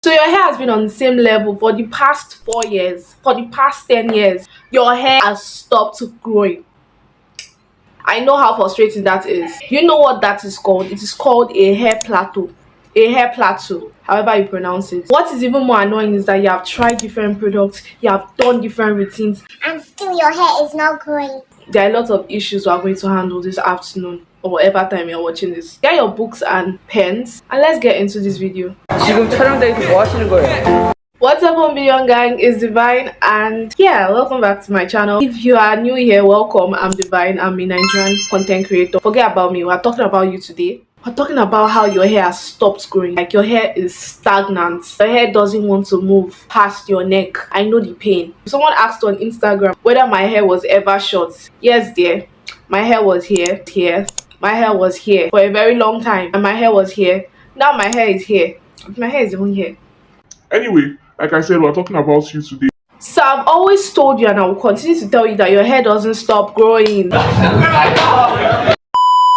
So your hair has been on the same level for the past 4 years, for the past 10 years. Your hair has stopped growing. I know how frustrating that is. You know what that is called? It is called a hair plateau. A hair plateau, however you pronounce it. What is even more annoying is that you have tried different products, you have done different routines, and still your hair is not growing. there are a lot of issues we are going to handle this afternoon or whatever time you're watching this. Get your books and pens and let's get into this video. 지금 촬영장에서 뭐 하시는 거예요? What's up on Billion Gang, is Divine, and yeah, welcome back to my channel. If you are new here, welcome. I'm Divine. I'm a Nigerian content creator. Forget about me, we're talking about you today. We're talking about how your hair has stopped growing. Like your hair is stagnant. Your hair doesn't want to move past your neck. I know the pain. Someone asked on Instagram whether my hair was ever short. Yes, dear. My hair was here. My hair was here for a very long time. And my hair was here. Now my hair is here. My hair is even here. Anyway, like I said, we're talking about you today. So I've always told you, and I will continue to tell you, that your hair doesn't stop growing.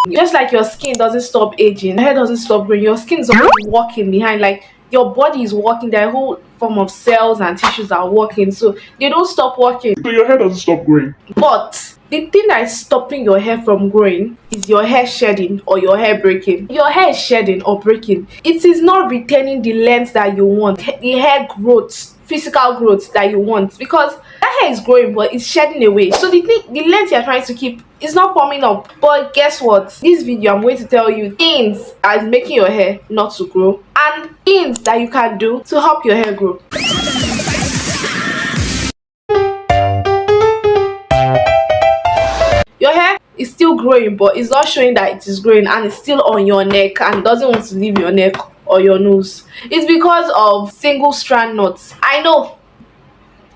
Just like your skin doesn't stop aging, your hair doesn't stop growing. Your skin is always walking behind, like your body is walking. There are a whole form of cells and tissues are working, so they don't stop working. So your hair doesn't stop growing. But the thing that is stopping your hair from growing is your hair shedding or your hair breaking. Your hair is shedding or breaking. It is not retaining the length that you want, the hair growth, physical growth that you want, because that hair is growing but it's shedding away. So the length you're trying to keep is not forming up. But guess what? This video I'm going to tell you things that is making your hair not to grow and things that you can do to help your hair grow. Your hair is still growing but it's not showing that it is growing, and it's still on your neck and doesn't want to leave your neck or your nose. It's because of single strand knots. I know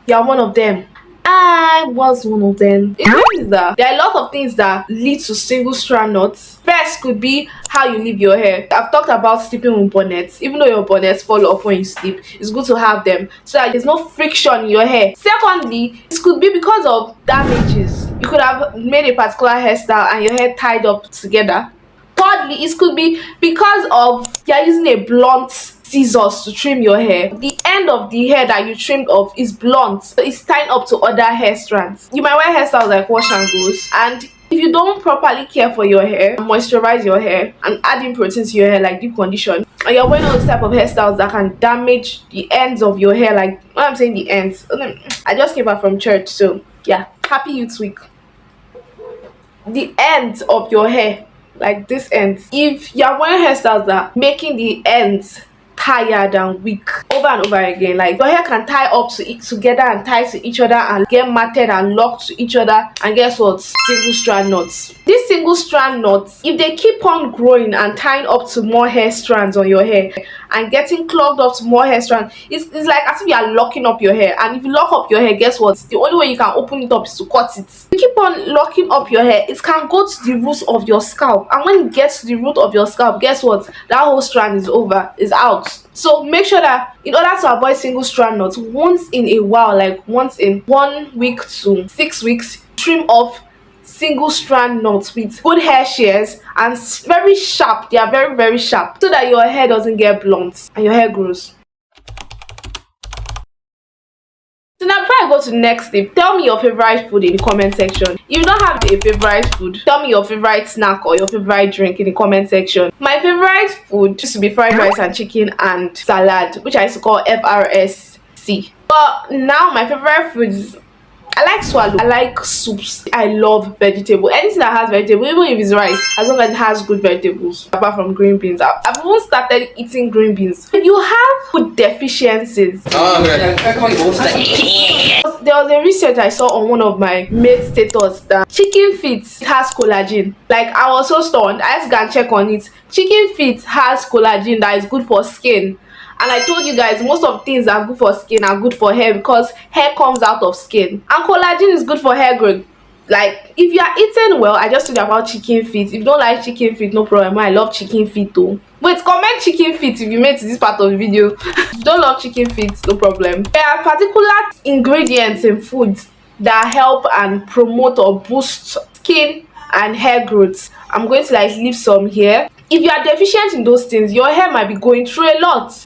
you're one of them. I was one of them. It means that there are a lot of things that lead to single strand knots. First could be how you leave your hair. I've talked about sleeping with bonnets. Even though your bonnets fall off when you sleep, it's good to have them so that there's no friction in your hair. Secondly, this could be because of damages. You could have made a particular hairstyle and your hair tied up together. Thirdly, it could be because of you're using a blunt scissors to trim your hair. The end of the hair that you trimmed off is blunt, so it's tying up to other hair strands. You might wear hairstyles like wash and goes, and if you don't properly care for your hair, moisturize your hair and add in protein to your hair like deep condition, and you're wearing all those type of hairstyles that can damage the ends of your hair, like when I'm saying the ends, I just came back from church, so yeah, happy youth week. The ends of your hair, like this end, if you're wearing hairstyles that are making the ends tired and weak over and over again, like your hair can tie up to together and tie to each other and get matted and locked to each other, and guess what? Single strand knots. These single strand knots, if they keep on growing and tying up to more hair strands on your hair and getting clogged up to more hair strands, it's like as if you are locking up your hair. And if you lock up your hair, guess what? The only way you can open it up is to cut it. You keep on locking up your hair, it can go to the root of your scalp, and when it gets to the root of your scalp, guess what? That whole strand is over, is out. So make sure that in order to avoid single strand knots, once in a while, like once in 1 week to 6 weeks, trim off single strand knots with good hair shears and very sharp. They are very, very sharp, so that your hair doesn't get blunt and your hair grows. So now before I go to the next tip, tell me your favorite food in the comment section. If you don't have a favorite food, tell me your favorite snack or your favorite drink in the comment section. My favorite food used to be fried rice and chicken and salad, which I used to call FRSC. But now my favorite food is, I like swallow. I like soups. I love vegetable. Anything that has vegetable, even if it's rice, as long as it has good vegetables. Apart from green beans, I've even started eating green beans. If you have food deficiencies, there was a research I saw on one of my mates' status that chicken feet has collagen. Like, I was so stunned. I had to go and check on it. Chicken feet has collagen that is good for skin. And I told you guys, most of things that are good for skin are good for hair, because hair comes out of skin, and collagen is good for hair growth. Like, if you are eating well, I just told you about chicken feet. If you don't like chicken feet, no problem. I love chicken feet too. Wait, comment chicken feet if you made to this part of the video. If you don't love chicken feet, no problem. There are particular ingredients in foods that help and promote or boost skin and hair growth. I'm going to like leave some here. If you are deficient in those things, your hair might be going through a lot.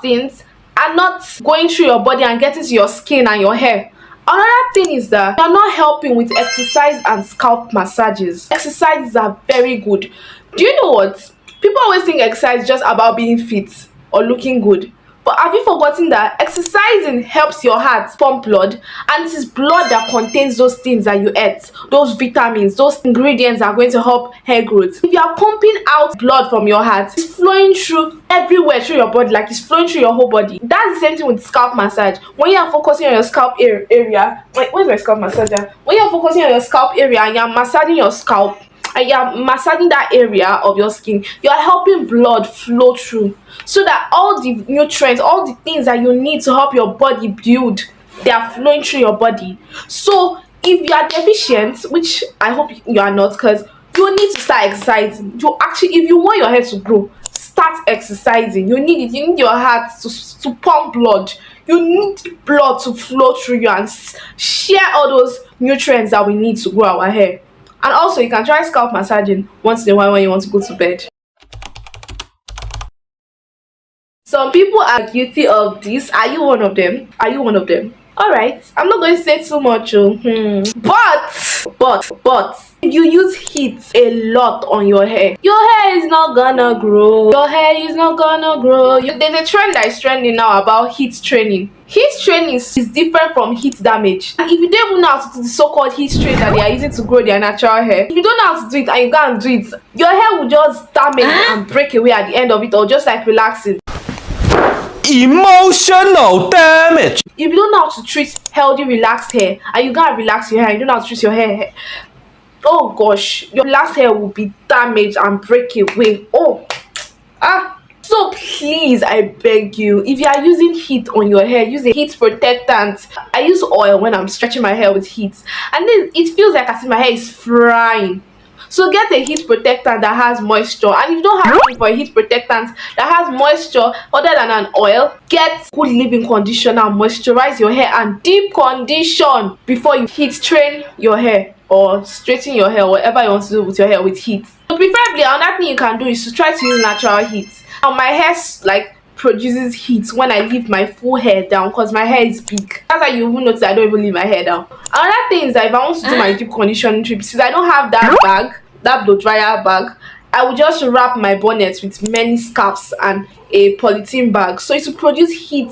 things are not going through your body and getting to your skin and your hair. Another thing is that you're not helping with exercise and scalp massages. Exercises are very good. Do you know what? People always think exercise is just about being fit or looking good. But have you forgotten that exercising helps your heart pump blood, and it is blood that contains those things that you ate, those vitamins, those ingredients that are going to help hair growth. If you are pumping out blood from your heart, it's flowing through everywhere through your body, like it's flowing through your whole body. That's the same thing with scalp massage. When you are focusing on your scalp area, wait, where's my scalp massager? When you are focusing on your scalp area and you are massaging your scalp, and you're massaging that area of your skin, you're helping blood flow through so that all the nutrients, all the things that you need to help your body build, they are flowing through your body. So if you are deficient, which I hope you are not, because you need to start exercising. You actually, if you want your hair to grow, start exercising. You need it. You need your heart to pump blood. You need blood to flow through you and share all those nutrients that we need to grow our hair. And also, you can try scalp massaging once in a while when you want to go to bed. Some people are guilty of this. Are you one of them? Are you one of them? Alright, I'm not going to say too much. But if you use heat a lot on your hair is not gonna grow. Your hair is not gonna grow. There's a trend that is trending now about heat training. Heat training is different from heat damage. And if you don't even know how to do the so-called heat train that they are using to grow their natural hair, if you don't know how to do it and you go and do it, your hair will just damage and break away at the end of it, or just like relaxing. Emotional damage. If you don't know how to treat healthy relaxed hair and you gotta relax your hair, you don't know how to treat your hair, oh gosh, your last hair will be damaged and break away. So please, I beg you, if you are using heat on your hair, use a heat protectant. I use oil when I'm stretching my hair with heat, and then it feels like as if my hair is frying. So get a heat protectant that has moisture, and if you don't have money for a heat protectant that has moisture other than an oil, get good leave-in conditioner, moisturize your hair and deep condition before you heat train your hair or straighten your hair, whatever you want to do with your hair with heat. So preferably, another thing you can do is to try to use natural heat. Now my hair produces heat when I leave my full hair down, because my hair is big. That's why you will notice I don't even leave my hair down. Another thing is that if I want to do my deep conditioning trip, since I don't have that bag, that blow dryer bag, I will just wrap my bonnet with many scarves and a polythene bag, so it will produce heat,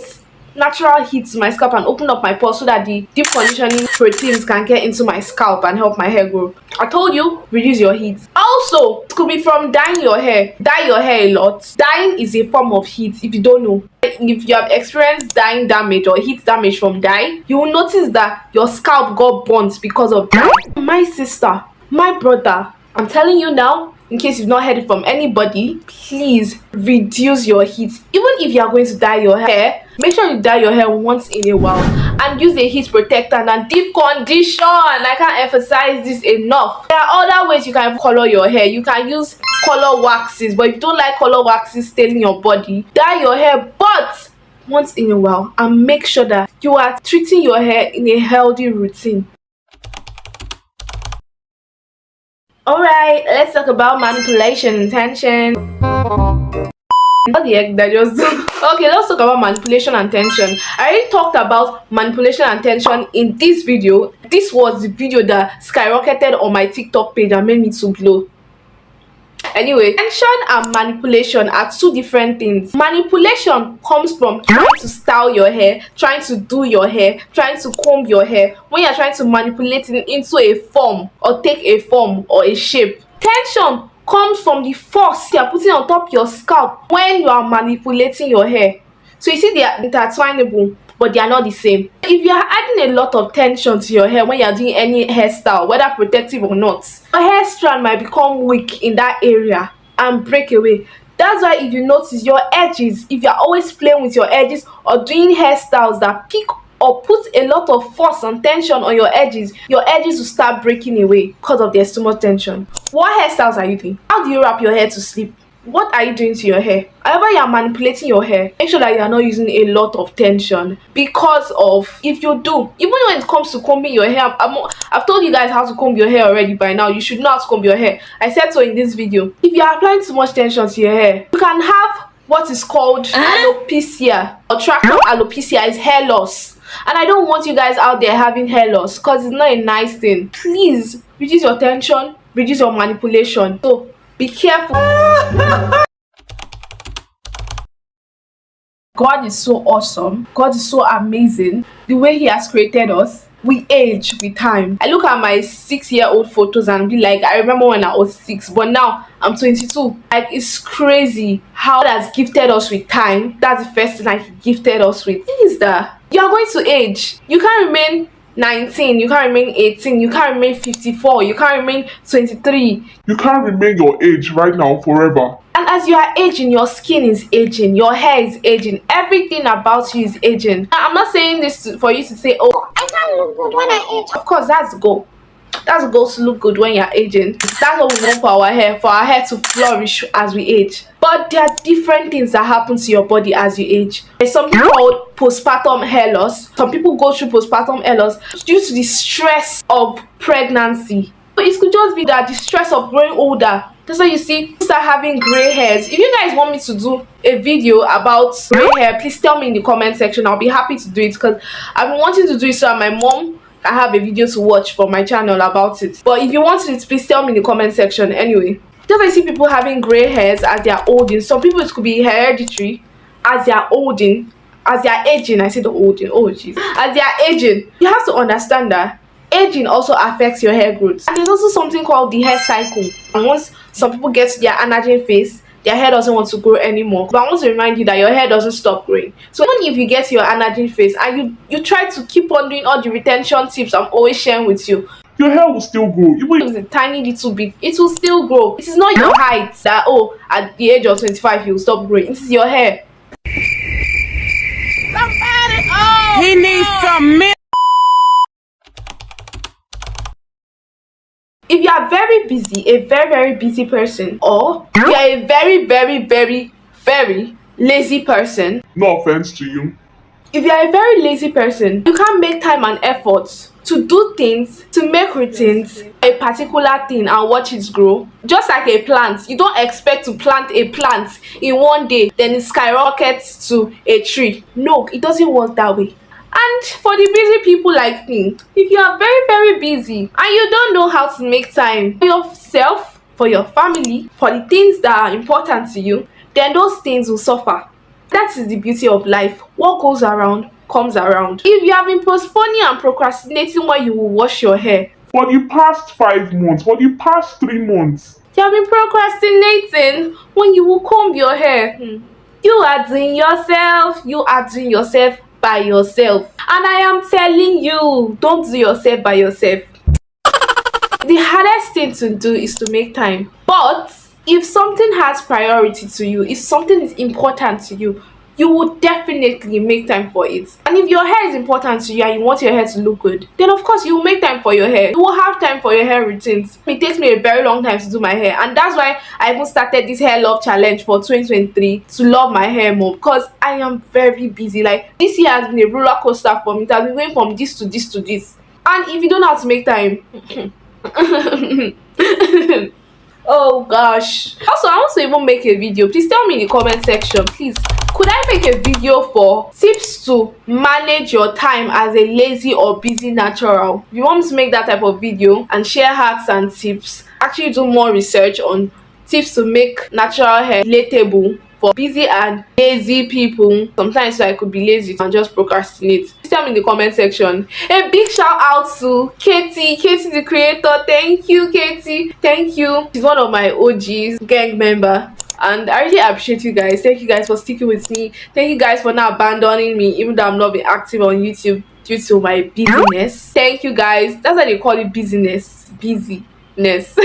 natural heat to my scalp and open up my pores so that the deep conditioning proteins can get into my scalp and help my hair grow. I told you, reduce your heat. Also, it could be from dyeing your hair. Dye your hair a lot. Dyeing is a form of heat, if you don't know. If you have experienced dyeing damage or heat damage from dye, you will notice that your scalp got burnt because of dye. My sister, my brother, I'm telling you now, in case you've not heard it from anybody, please reduce your heat. Even if you are going to dye your hair, make sure you dye your hair once in a while and use a heat protectant and deep condition. I can't emphasize this enough. There are other ways you can color your hair. You can use color waxes, but if you don't like color waxes staining your body, dye your hair but once in a while, and make sure that you are treating your hair in a healthy routine. Alright, let's talk about manipulation and tension. What the heck did I just do? Okay, let's talk about manipulation and tension. I already talked about manipulation and tension in this video. This was the video that skyrocketed on my TikTok page and made me to blow. Anyway, tension and manipulation are two different things. Manipulation comes from trying to style your hair, trying to do your hair, trying to comb your hair, when you're trying to manipulate it into a form or take a form or a shape. Tension comes from the force you're putting on top your scalp when you are manipulating your hair. So you see, they are intertwinable, but they are not the same. If you are adding a lot of tension to your hair when you are doing any hairstyle, whether protective or not, your hair strand might become weak in that area and break away. That's why if you notice your edges, if you are always playing with your edges or doing hairstyles that pick or put a lot of force and tension on your edges will start breaking away because of there's too much tension. What hairstyles are you doing? How do you wrap your hair to sleep? What are you doing to your hair? However you are manipulating your hair, make sure that you are not using a lot of tension, because of, if you do, even when it comes to combing your hair, I've told you guys how to comb your hair already by now. You should know how to comb your hair. I said so in this video. If you are applying too much tension to your hair, you can have what is called alopecia or tractor alopecia is hair loss. And I don't want you guys out there having hair loss because it's not a nice thing. Please reduce your tension, reduce your manipulation. So be careful. God is so awesome. God is so amazing. The way He has created us, we age with time. I look at my 6-year-old photos and be like, I remember when I was 6, but now I'm 22. Like, it's crazy how God has gifted us with time. That's the first thing He gifted us with. Is that you are going to age. You can't remain 19, you can't remain 18, you can't remain 54, you can't remain 23. You can't remain your age right now forever. And as you are aging, your skin is aging, your hair is aging, everything about you is aging. Now, I'm not saying this for you to say, oh, I can't look good when I age. of course, that's the goal. That's the goal, to look good when you're aging. That's what we want for our hair to flourish as we age. But there are different things that happen to your body as you age. There's something called postpartum hair loss. Some people go through postpartum hair loss due to the stress of pregnancy. But it could just be that the stress of growing older. That's why you see people start having gray hairs. If you guys want me to do a video about gray hair, please tell me in the comment section. I'll be happy to do it because I've been wanting to do it so that my mom can have a video to watch for my channel about it. But if you want it, please tell me in the comment section. Anyway, just I see people having gray hairs as they are older. Some people it could be hereditary as they are older, as they are aging. I say the older. Oh jeez. As they are aging, you have to understand that aging also affects your hair growth. And there's also something called the hair cycle. And once some people get to their anagen phase, their hair doesn't want to grow anymore. But I want to remind you that your hair doesn't stop growing. So even if you get to your anagen phase and you try to keep on doing all the retention tips I'm always sharing with you, Your hair will still grow. Even it's a tiny little bit, it will still grow. It is not your height that, oh, at the age of 25 you will stop growing. It is your hair. He needs some milk. If you are very busy, a very busy person, or you are a very lazy person, no offense to you. if you are a very lazy person, you can't make time and effort to do things, to make routines, a particular thing and watch it grow. Just like a plant, you don't expect to plant a plant in one day, then it skyrockets to a tree. No, it doesn't work that way. And for the busy people like me, if you are very busy and you don't know how to make time for yourself, for your family, for the things that are important to you, then those things will suffer. That is the beauty of life. What goes around comes around. If you have been postponing and procrastinating when you will wash your hair, For the past 5 months, for the past 3 months, you have been procrastinating when you will comb your hair, you are doing yourself by yourself. And I am telling you, don't do yourself by yourself. The hardest thing to do is to make time. But if something has priority to you, if something is important to you, you will definitely make time for it. And if your hair is important to you and you want your hair to look good, then of course you will make time for your hair. You will have time for your hair routines. It takes me a very long time to do my hair, and that's why I even started this hair love challenge for 2023 to love my hair more, because I am very busy. Like, this year has been a roller coaster for me. It has been going from this to this to this. And if you don't know how to make time, oh gosh. Also, I want to even make a video. Please tell me in the comment section, please, could I make a video for tips to manage your time as a lazy or busy natural? If you want me to make that type of video and share hacks and tips, actually do more research on tips to make natural hair relatable for busy and lazy people. Sometimes I could be lazy and just procrastinate. Please tell me in the comment section. A big shout out to Katie the creator. Thank you, Katie. Thank you. She's one of my OGs, gang member. And I really appreciate you guys. Thank you guys for sticking with me. Thank you guys for not abandoning me, even though I'm not being active on YouTube due to my busyness. Thank you guys. That's why they call it busyness. Busyness.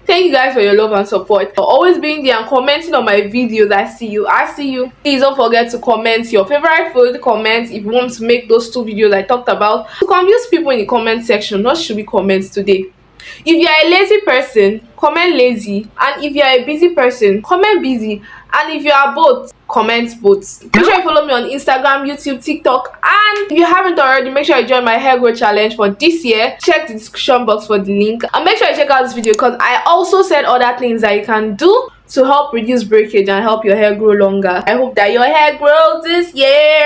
Thank you guys for your love and support, for always being there and commenting on my videos. I see you. Please don't forget to comment your favorite food. Comment if you want to make those 2 videos I talked about. To confuse people in the comment section, what should we comment today? If you are a lazy person, comment lazy. And if you are a busy person, comment busy. And if you are both, comment both. Make sure you follow me on Instagram, YouTube, TikTok. And if you haven't already, make sure you join my hair growth challenge for this year. Check the description box for the link. And make sure you check out this video because I also said other things that you can do to help reduce breakage and help your hair grow longer. I hope that your hair grows this year.